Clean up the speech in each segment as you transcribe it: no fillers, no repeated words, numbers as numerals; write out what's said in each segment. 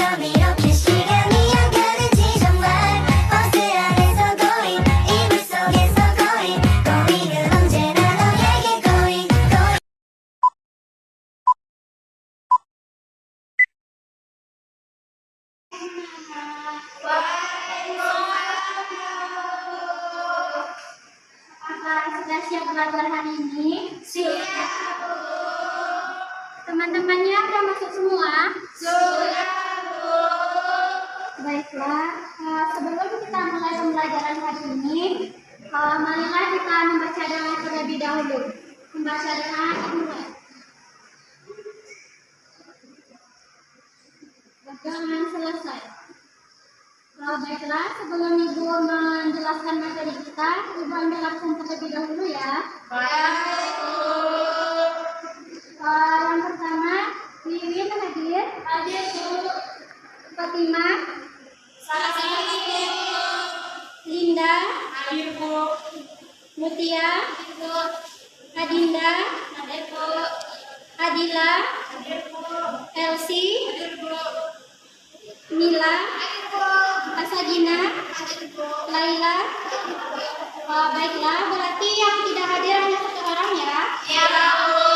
점점 이렇게 시간이 안 가는지 정말 버스 안에서 고인 이불 속에서 고인은 언제나 너에게 고인 Apakah sudah siap belajar hari ini? Siap, Bu. Teman-temannya sudah masuk semua? Sudah, Bu. Baiklah, sebelum kita mulai pembelajaran hari ini, marilah kita membaca doa terlebih dahulu. Membaca doa dimulai. Jangan selesai. Baiklah, sebelum Ibu menjelaskan materi kita, Ibu ambil absen terlebih dahulu ya. Baik, Bu. Yang pertama, Wiwin hadir. Hadir, Bu. Fatimah, Hadir, Bu. Linda, Hadir, Bu. Mutia, Hadir, Bu. Adinda, Hadir, Bu. Adila, Hadir, Bu. Elsie, Hadir, Bu. Mila, Hadir, Bu. Asagina, Hadir, Bu. Laila. Baiklah, berarti yang tidak hadir hanya satu orang ya. Ya, Bu.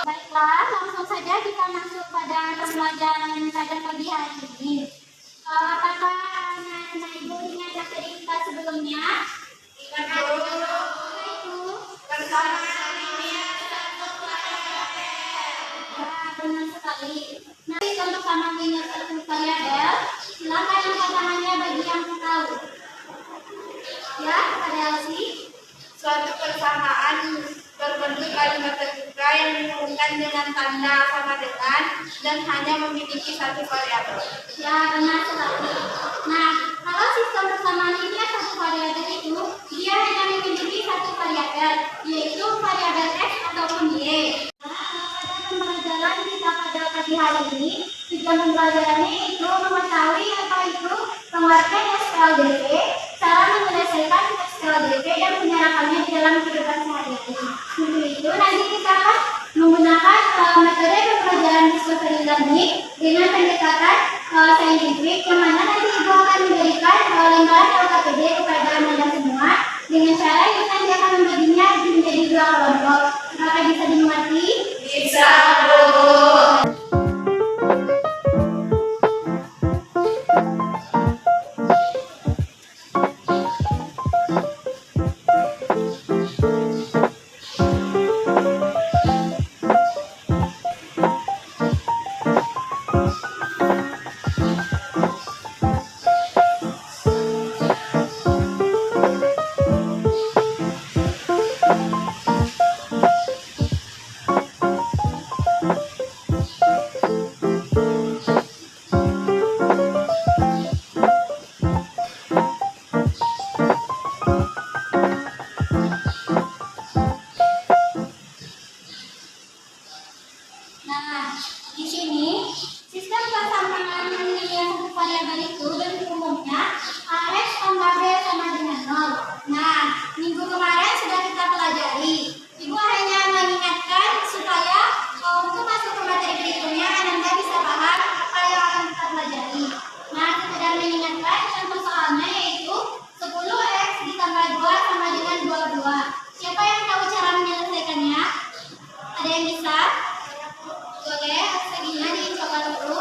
Baiklah, langsung saja kita masuk pada pembelajaran pada pagi hari ini. Apakah anak-anak Ibu ingat materi kita sebelumnya? Ingat, Bu. Apa itu? Bersama dunia satu variabel. Ya, benar sekali. Nanti untuk sama mengingat satu variabel, silakan angkat tangannya bagi yang tahu. Ya, ada Elsie. Suatu persamaan berbentuk kalimat terbuka yang dihubungkan dengan tanda sama dengan dan hanya memiliki satu variabel. Ya, benar sekali. Nah, kalau sistem persamaan linear satu variabel itu, dia hanya memiliki satu variabel, yaitu variabel x ataupun y. Nah, pada pembelajaran kita pada pagi hari ini, tujuan pembelajarannya itu mengetahui apa itu pengertian SPLDV, cara menyelesaikan SPLDV dan menyerapkannya di dalam kehidupan sehari-hari. Untuk itu, nanti kita akan menggunakan metode pembelajaran discovery learning dengan pendekatan saintifik, yang mana nanti Ibu akan memberikan lingkaran LKPD kepada Anda semua dengan cara yang nanti akan membaginya menjadi dua kelompok. Apakah bisa dimengerti? Bisa, Bu. Nah, di sini sistem persamaan linear satu variabel itu bentuk umumnya AX tambah B sama dengan 0. Nah, minggu kemarin sudah kita pelajari. Ibu hanya mengingatkan supaya untuk masuk ke materi berikutnya Anda bisa paham apa yang akan kita pelajari. Nah, sekedar mengingatkan contoh soalnya yaitu 10x ditambah 2 sama dengan 22. Siapa yang tahu cara menyelesaikannya? Ada yang bisa? Boleh, seginya dicoba dulu.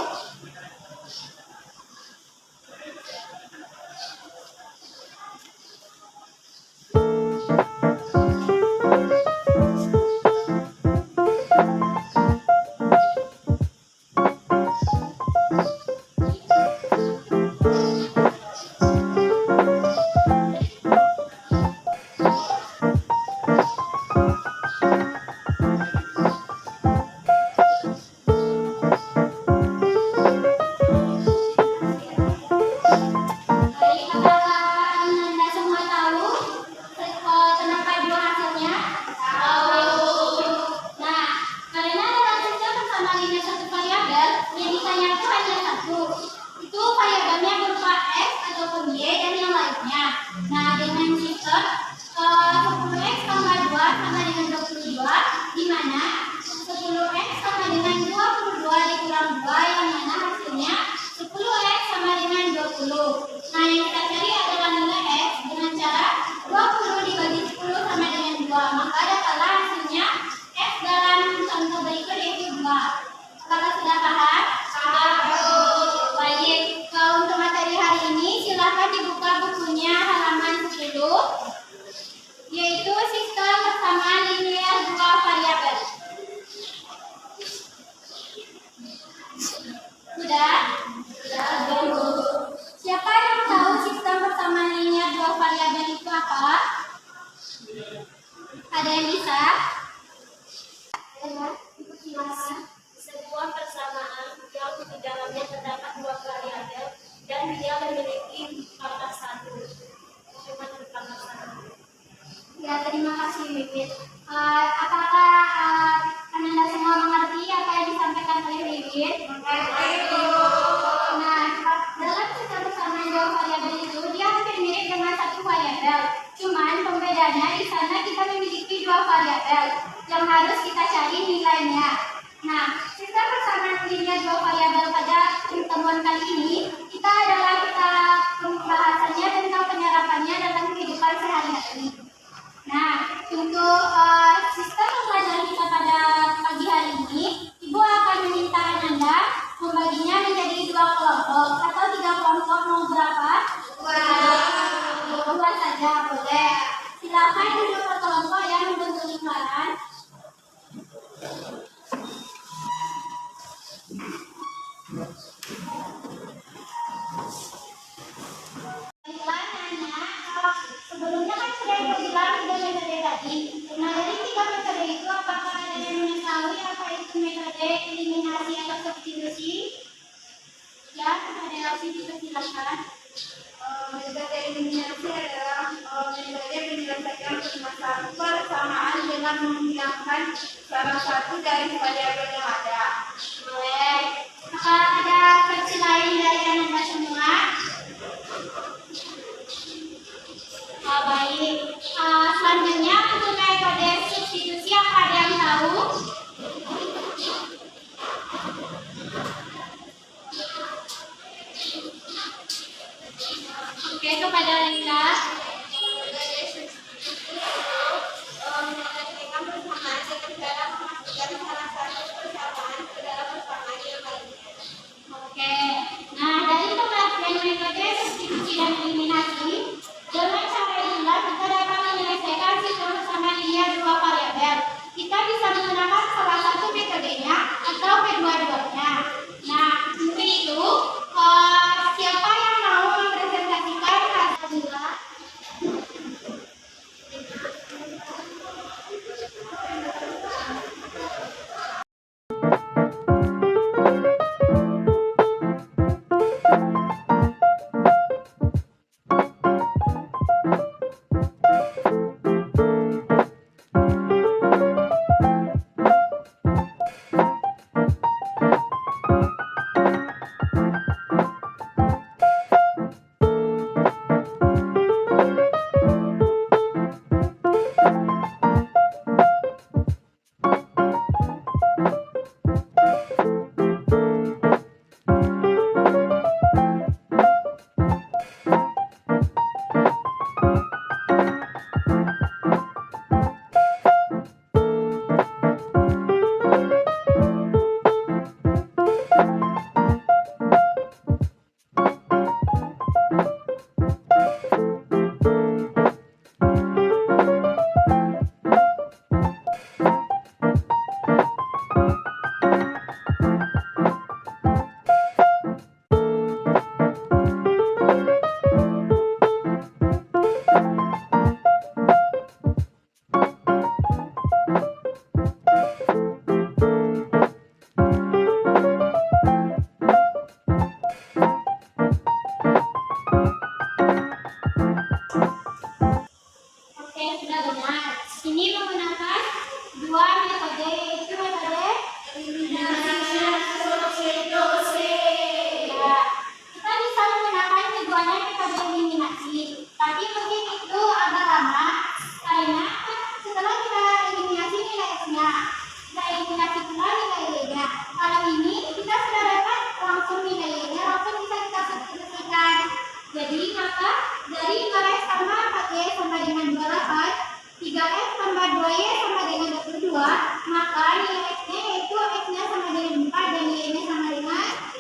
Nah, yang kita cari adalah nilai X dengan cara 20 dibagi 10 sama dengan 2. Maka dapatlah hasilnya X dalam contoh berikut yaitu 2. Apakah sudah paham? Baik, untuk materi hari ini silakan dibuka bukunya halaman 10, yaitu sistem persamaan linear dua variabel. Sudah? Siapa yang tahu sistem persamaan linear dua variabel itu apa? Ada yang bisa? Sebuah persamaan yang di dalamnya terdapat dua variabel dan dia memiliki pangkat satu. Cuma pangkat satu. Ya, terima kasih Wiwit. Apakah Anda semua mengerti apa yang disampaikan oleh Wiwit? Nah, dalam sistem persamaan dua variabel itu dia hampir mirip dengan satu variabel. Cuman pembedaannya di sana kita memiliki dua variabel yang harus kita cari nilainya. Nah, sistem persamaan linear dua variabel pada pertemuan kali ini kita pembahasannya tentang penyerapannya dalam kehidupan sehari-hari. Nah, untuk sistem pembelajaran kita pada pagi hari ini, Ibu akan meminta Anda membaginya menjadi 2 kelompok atau 3 kelompok, mau berapa? 2 saja boleh. Silakan duduk per kelompok yang membentuk lingkaran. Baiklah, Nana, sebelumnya kan sudah Ibu bilang 3 metode tadi. Nah, dari 3 metode itu apakah ada yang mengetahui apa itu metode eliminasi atau substitusi? Ya, ada yang silakan. Metode eliminasi adalah metode menyelesaikan persamaan dengan menghilangkan salah satu dari variabel yang ada. Boleh. Apakah ada versi lain dari Anda semua? Baik. Selanjutnya untuk metode substitusi, apa ada yang tahu? Oke, kepada Leka. Menyelesaikan persamaan dengan cara memasukkan salah satu persamaan ke dalam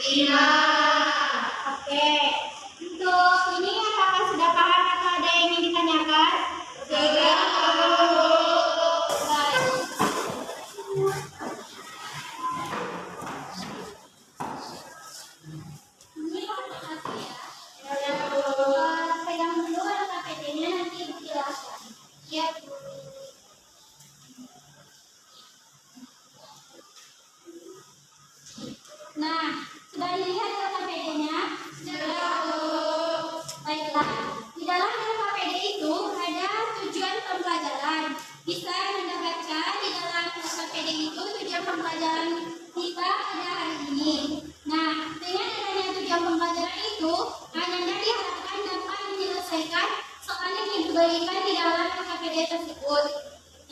5. Oke. Untuk ini apakah sudah paham atau ada yang ingin ditanyakan? Sudah. Baik. Ini aku ya. Pegang dulu KPD-nya, nanti Ibu jelaskan. Ya, Bu. Nah, sudah dilihat LKPD-nya? Baiklah, di dalam LKPD itu ada tujuan pembelajaran. Bisa Anda baca di dalam LKPD itu tujuan pembelajaran kita pada hari ini. Nah, dengan adanya tujuan pembelajaran itu, Anda diharapkan dapat menyelesaikan soal yang diberikan di dalam LKPD tersebut.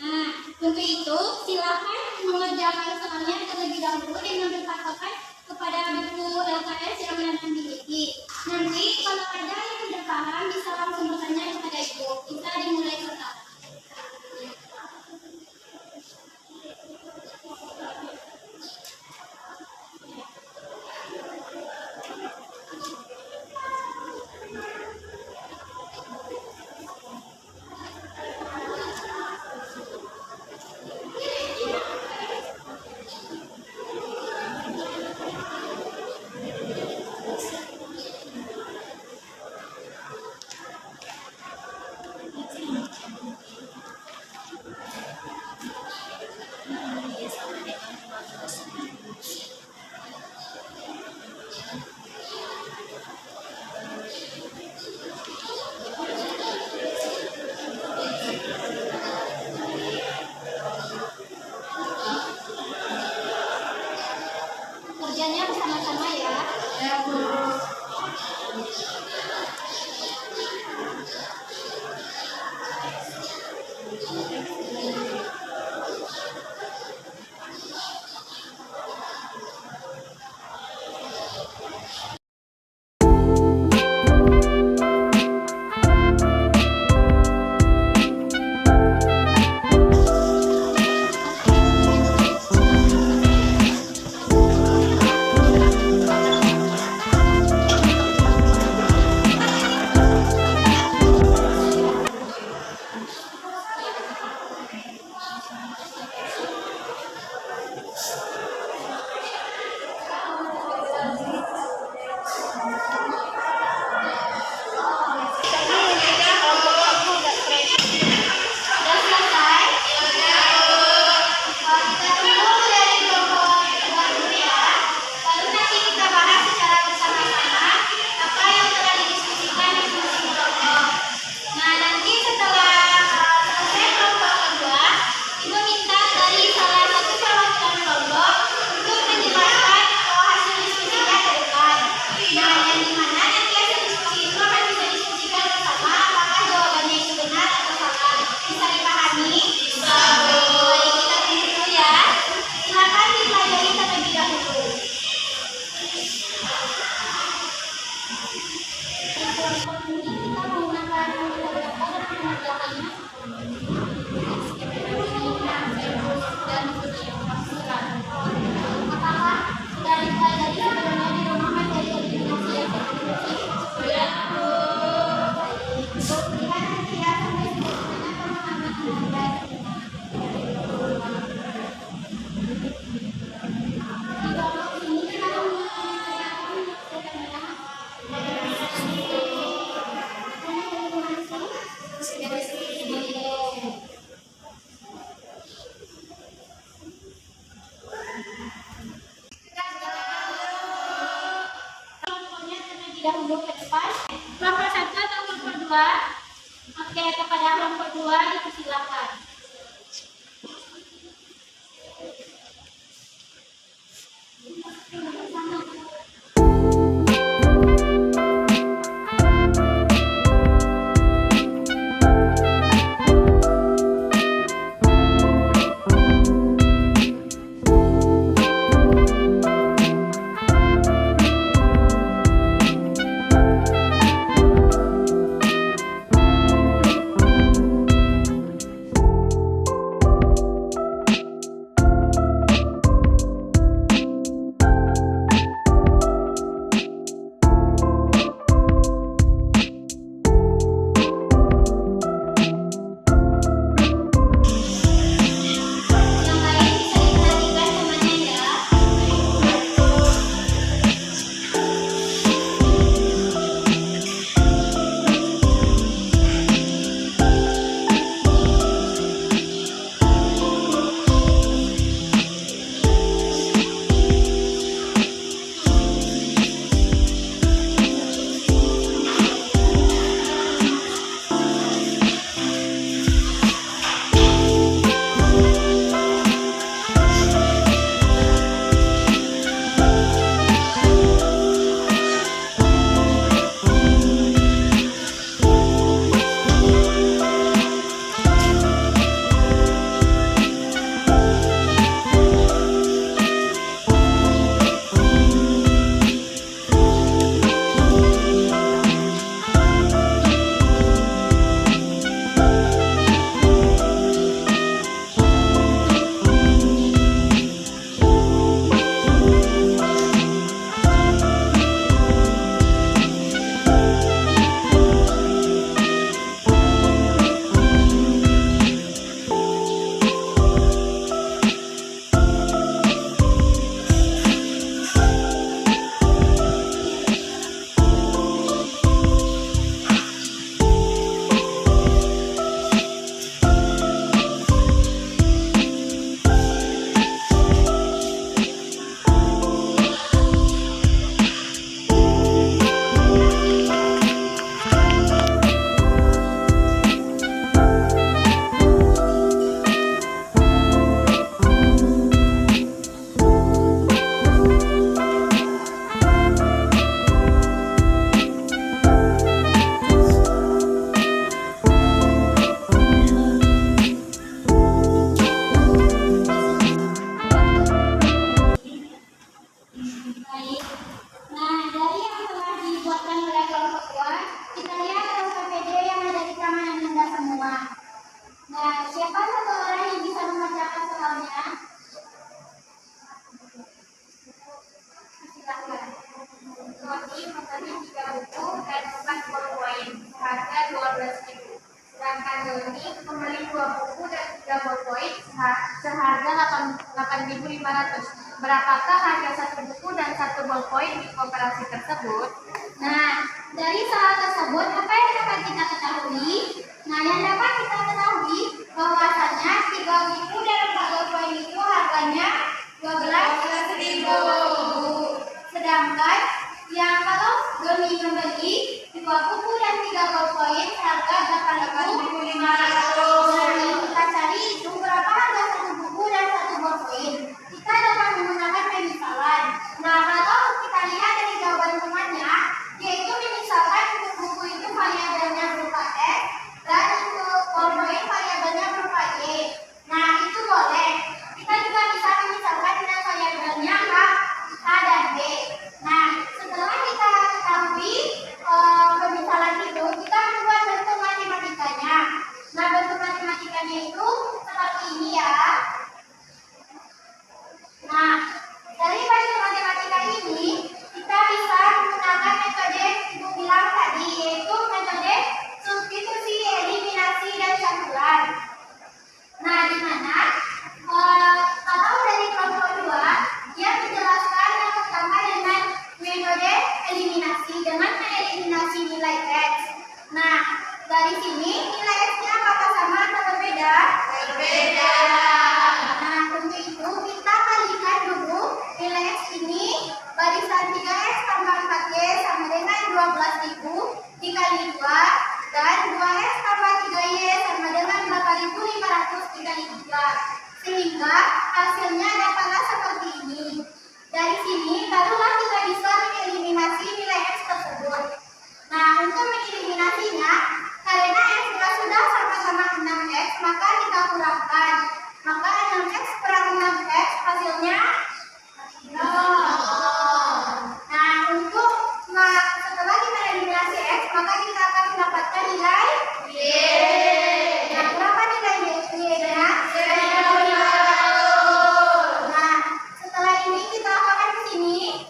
Nah, untuk itu silakan mengerjakan soalnya terlebih dahulu dengan berpatokan kepada buku LKS yang Anda miliki. Nanti kalau ada yang tidak paham bisa langsung bertanya kepada Ibu. Kita dimulai sekarang. Kerjanya bersama-sama ya. Ya, Bu. Sudah selesai? Kita tunggu dari kelompok kedua dulu ya. Lalu nanti kita bahas secara bersama-sama apa yang telah didiskusikan di diskusi kelompok. Nah, nanti setelah selesai kelompok kedua, Ibu minta dari salah satu perwakilan kelompok untuk menjelaskan hasil diskusinya ke depan. Nah, yang dimana nanti hasil diskusi itu akan bisa diskusikan bersama apakah jawabannya itu benar atau salah. Bisa dipahami? Bisa. Baik, kita tunggu dulu ya. Silakan dipelajari terlebih dahulu. Di kelompok ini kita menggunakan beberapa dan mengerjakannya dan menafsirkan. Apakah sudah dipelajari sebelumnya di rumah materi eliminasi yang terdefinisi? Sudah. Baik, lihat nanti ya sampai sempurna pemahaman Anda. Di kelompok ini kita kelompoknya terlebih dahulu ke depan. Kelompok 1 atau kelompok 2? Oke, kepada kelompok 2 dipersilakan. Baik. Nah, dari yang telah dibuatkan oleh kelompok 2, kita lihat LKPD yang ada di tangan Anda semua. Nah, siapa satu orang yang bisa membacakan soalnya? Silakan. Tony membeli 3 buku dan 4 ballpoint seharga 12.000. Sedangkan Doni membeli 2 buku dan 3 ballpoint seharga 8.500. Berapakah harga 1 buku dan 1 ballpoint di koperasi tersebut? Nah, dari soal tersebut apa yang dapat kita ketahui? Nah, yang dapat kita ketahui bahwasanya 3 buku dan 4 ballpoint itu harganya 12.000. Sedangkan yang kalau Doni membeli 2 buku dan 3 ballpoint harga 8.500. Nah, kita cari itu berapa harga 1 buku dan 1 ballpoint. Kita dapat menggunakan pemisalan. Nah, kalau kita lihat dari jawaban temannya, yaitu misalkan untuk buku itu variabelnya berupa X dan untuk ballpoint variabelnya berupa Y. Nah, itu boleh. Kita juga bisa memisahkan dengan variabelnya H dan B. Nah, setelah kita ketahui pemisalan itu, kita membuat bentuk matematikanya. Nah, bentuk matematikanya itu seperti ini ya. Nah, dari bentuk matematika ini, kita bisa menggunakan metode Ibu bilang tadi, yaitu metode substitusi, eliminasi, dan campuran. Nah, di mana kalau dari kelompok 2, dia menjelaskan yang pertama dengan metode eliminasi, dengan mengeliminasi nilai X. Nah, dari sini nilai X-nya apakah sama atau berbeda? Berbeda. Nah, untuk itu kita kalikan dulu nilai X ini, barisan 3X tambah 4Y sama dengan 12.000 dikali 2, dan 2X tambah 3Y sama dengan 8.500 dikali 3. Sehingga hasilnya dapatlah seperti ini. Dari sini barulah kita bisa mengeliminasi nilai X tersebut. Nah, untuk mengeliminasinya, karena X sudah sama-sama 6X, maka kita kurangkan. Maka 6X kurang 6X hasilnya 0. Nah, setelah kita eliminasi X, maka kita akan mendapatkan nilai Y. Nah, berapa nilai Y-nya? 1.500. Nah, setelah ini kita akan ke sini.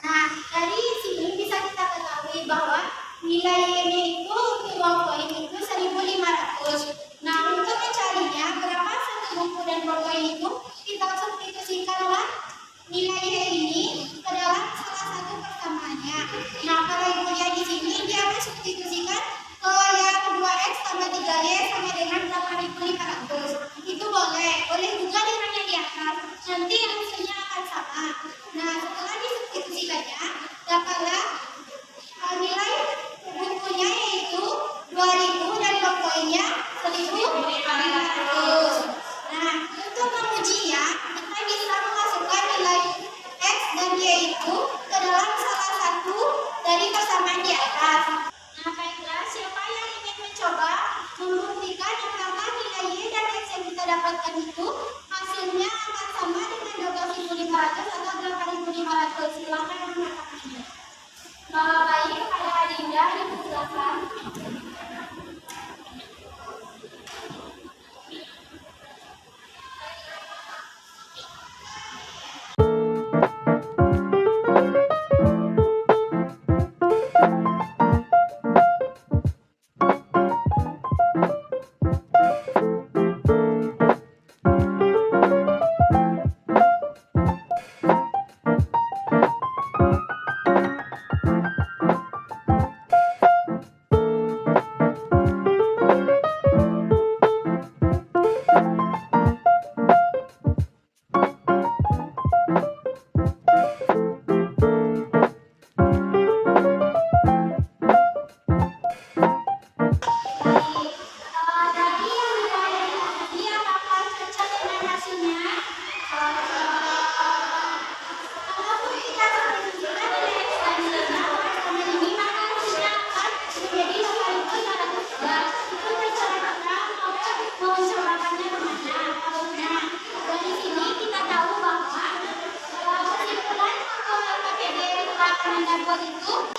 Nah, dari sini bisa kita ketahui bahwa nilai Y-nya itu untuk ballpoint itu 1.500. Nah, untuk mencarinya berapa satu buku dan ballpoint itu, kita substitusikanlah nilai Y ini ke dalam salah satu persamaannya. Nah, kalau Ibu lihat di sini, dia mensubstitusikan ke yang 2X tambah 3Y sama dengan 8.500. Itu boleh juga dengan yang di atas. Nanti hasilnya akan sama. Nah, setelah disubstitusikannya, dapatlah nilai bukunya yaitu 2.000 dan ballpointnya 1.500. Nah, untuk mengujinya, kita bisa memasukkan nilai X dan Y itu ke dalam salah satu dari persamaan di atas. Nah, baiklah, siapa yang ingin mencoba membuktikan apakah nilai Y dan X yang kita dapatkan itu hasilnya akan sama dengan 12.500 atau 8.500? Silakan mengatakannya. Anda buat itu